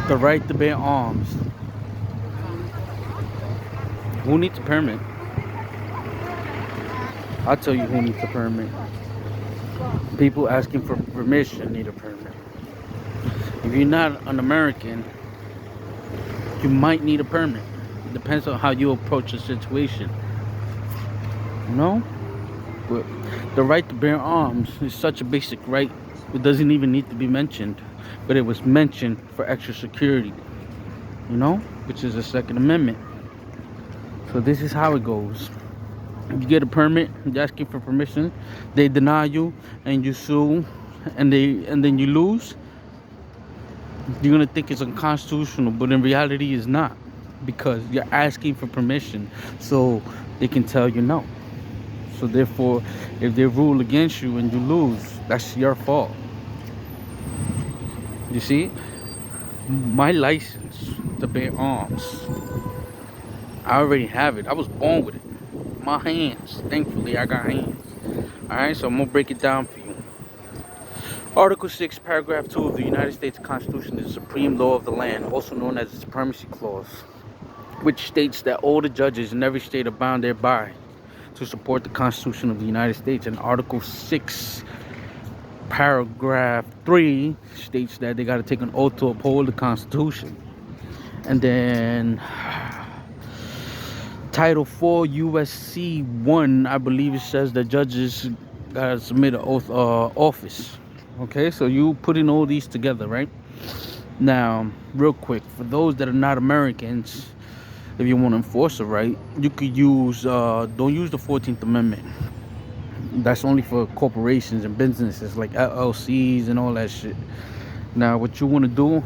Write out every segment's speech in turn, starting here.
The right to bear arms. Who needs a permit? I'll tell you who needs a permit. People asking for permission need a permit. If you're not an American, you might need a permit. It depends on how you approach the situation. No? But the right to bear arms is such a basic right, it doesn't even need to be mentioned. But it was mentioned for extra security, which is the Second Amendment. So this is how it goes. If you get a permit, you're asking for permission, they deny you and you sue and then you lose, you're gonna think it's unconstitutional, but in reality it's not, because you're asking for permission so they can tell you no. So therefore, if they rule against you and you lose, that's your fault. You see, my license to bear arms, I already have it. I was born with it. My hands, thankfully I got hands. Alright, so I'm gonna break it down for you. Article 6, Paragraph 2 of the United States Constitution is the supreme law of the land, also known as the Supremacy Clause, which states that all the judges in every state are bound thereby to support the Constitution of the United States. And Article 6, Paragraph 3 states that they got to take an oath to uphold the Constitution. And then Title 4 USC 1, I believe it says that judges got to submit an oath of office. Okay, so you put in all these together, right? Now, real quick, for those that are not Americans, if you want to enforce a right, you could use, don't use the 14th Amendment. That's only for corporations and businesses like LLCs and all that shit. Now, what you want to do,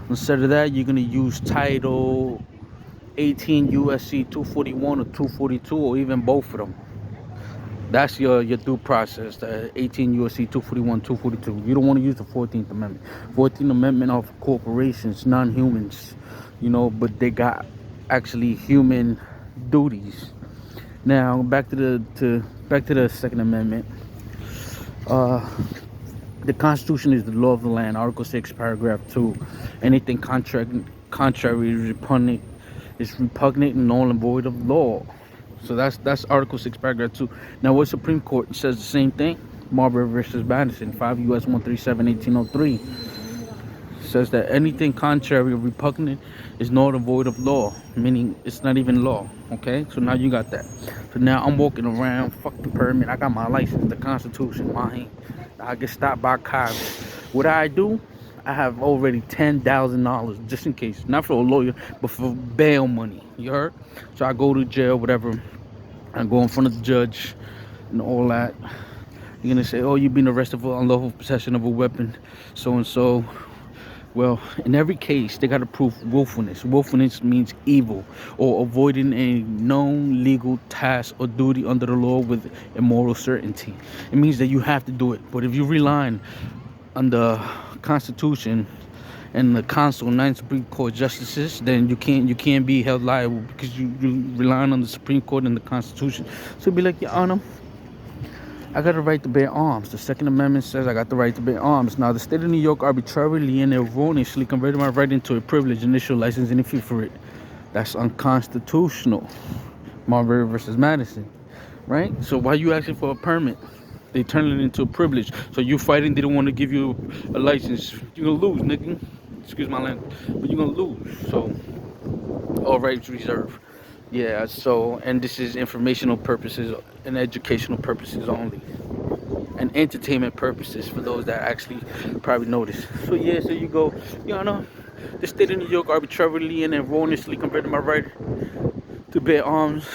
instead of that, you're going to use Title 18 USC 241 or 242, or even both of them. That's your due process, the 18 USC 241, 242. You don't want to use the 14th Amendment. 14th Amendment of corporations, non-humans, but they got actually human duties. Now, back to the Second Amendment. The Constitution is the law of the land. Article 6, Paragraph 2. Anything contrary is repugnant and null and void of law. So that's Article 6, Paragraph 2. Now, what Supreme Court says the same thing? Marbury versus Madison, 5 U.S. 137, 1803. Says that anything contrary or repugnant is null and void of law, meaning it's not even law. Okay, so now you got that. So now I'm walking around, fuck the permit, I got my license, the Constitution, mine. I get stopped by cops. What I do, I have already $10,000 just in case, not for a lawyer, but for bail money. You heard? So I go to jail, whatever. I go in front of the judge and all that. You're gonna say, "Oh, you've been arrested for unlawful possession of a weapon, so and so." Well, in every case, they got to prove willfulness. Willfulness means evil or avoiding a known legal task or duty under the law with immoral certainty. It means that you have to do it. But if you rely on the Constitution and the Council, 9 Supreme Court justices, then you can't be held liable, because you relying on the Supreme Court and the Constitution. So be like, Your Honor, I got the right to bear arms. The Second Amendment says I got the right to bear arms. Now, the state of New York arbitrarily and erroneously converted my right into a privilege and issued license and a fee for it. That's unconstitutional. Marbury versus Madison, right? So why you asking for a permit? They turn it into a privilege. So you fighting, they don't want to give you a license. You're gonna lose, nigga. Excuse my language, but you're gonna lose. So all rights reserved. Yeah, so, and this is informational purposes and educational purposes only, and entertainment purposes for those that actually probably notice. So yeah, so you go, the state of New York arbitrarily and erroneously converted my right to bear arms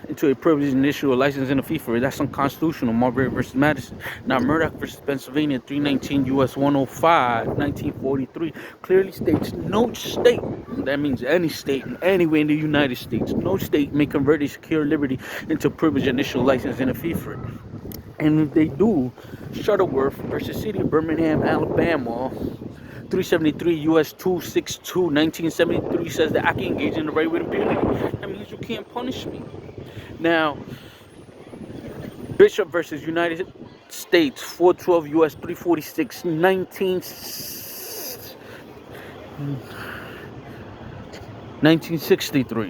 into a privilege and issue a license and a fee for it. That's unconstitutional. Marbury versus Madison. Now, Murdoch versus Pennsylvania, 319 U.S. 105, 1943, clearly states no state, that means any state, anywhere in the United States, no state may convert a secure liberty into privilege and issue a license and a fee for it. And if they do, Shuttleworth versus City of Birmingham, Alabama, 373 U.S. 262, 1973 says that I can engage in the right with impunity. That means you can't punish me. Now, Bishop versus United States, 412 U.S. 346, 1963,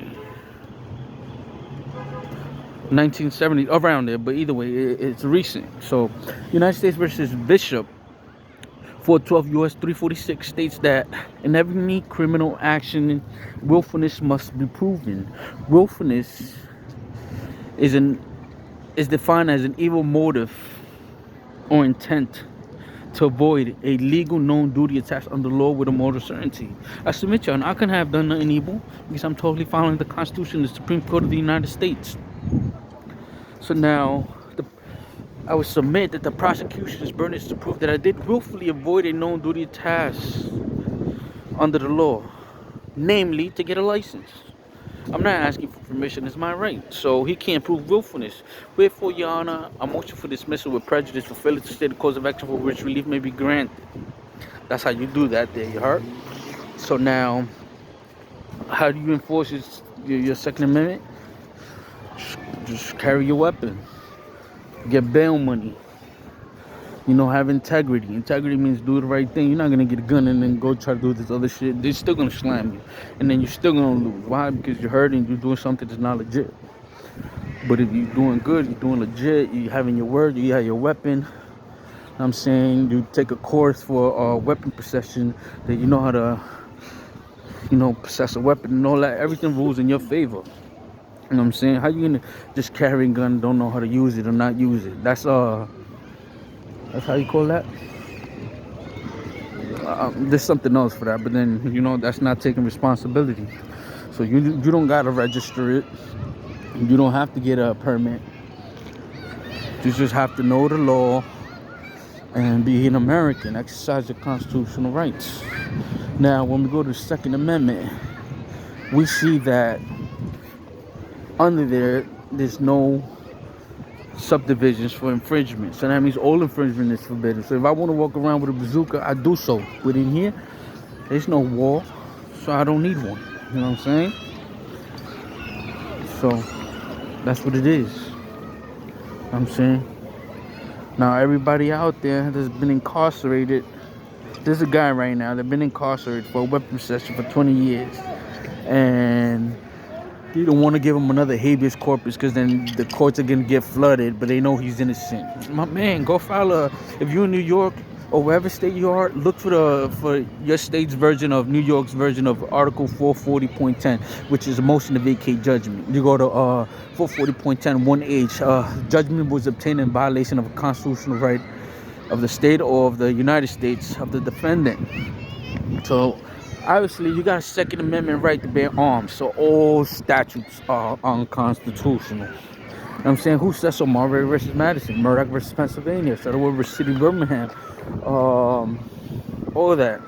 1970, around there, but either way, it's recent. So, United States versus Bishop, 412 U.S. 346 states that in every criminal action, willfulness must be proven. Willfulness is defined as an evil motive or intent to avoid a legal known duty attached under law with a moral certainty. I submit y'all, I can have done nothing evil because I'm totally following the Constitution, the Supreme Court of the United States. So now, I would submit that the prosecution is burdened to prove that I did willfully avoid a known duty task under the law, namely to get a license. I'm not asking for permission, it's my right. So he can't prove willfulness. Wherefore, Your Honor, a motion for dismissal with prejudice for failure to state a cause of action for which relief may be granted. That's how you do that there, you heard? So now, how do you enforce your Second Amendment? Just carry your weapon. Get bail money. You know, have integrity. Integrity means do the right thing. You're not going to get a gun and then go try to do this other shit. They're still going to slam you. And then you're still going to lose. Why? Because you're hurting. You're doing something that's not legit. But if you're doing good, you're doing legit, you're having your word, you have your weapon. I'm saying you take a course for weapon possession, that you know how to, possess a weapon and all that. Everything rules in your favor. You know what I'm saying? How you going to just carry a gun, don't know how to use it or not use it? That's how you call that? There's something else for that, but then, that's not taking responsibility. So you don't got to register it. You don't have to get a permit. You just have to know the law and be an American, exercise your constitutional rights. Now, when we go to the Second Amendment, we see that under there's no subdivisions for infringement. So that means all infringement is forbidden. So if I want to walk around with a bazooka, I do so. But in here, there's no wall, so I don't need one. You know what I'm saying? So that's what it is. I'm saying. Now everybody out there that's been incarcerated, there's a guy right now that's been incarcerated for a weapon possession for 20 years. And you don't want to give him another habeas corpus because then the courts are going to get flooded, but they know he's innocent. My man, go file if you're in New York or wherever state you are, look for your state's version of New York's version of Article 440.10, which is a motion to vacate judgment. You go to 440.10 1H. Judgment was obtained in violation of a constitutional right of the state or of the United States of the defendant. So obviously, you got a Second Amendment right to bear arms, so all statutes are unconstitutional. You know what I'm saying? Who says so? Marbury versus Madison, Murdoch versus Pennsylvania, Shuttleworth versus City of Birmingham, all of that.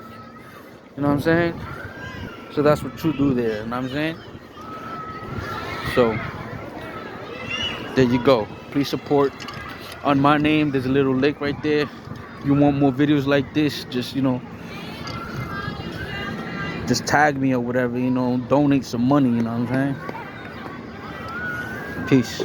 You know what I'm saying? So that's what you do there, you know what I'm saying? So, there you go. Please support. On my name, there's a little link right there. If you want more videos like this, just tag me or whatever, donate some money, you know what I'm saying? Peace.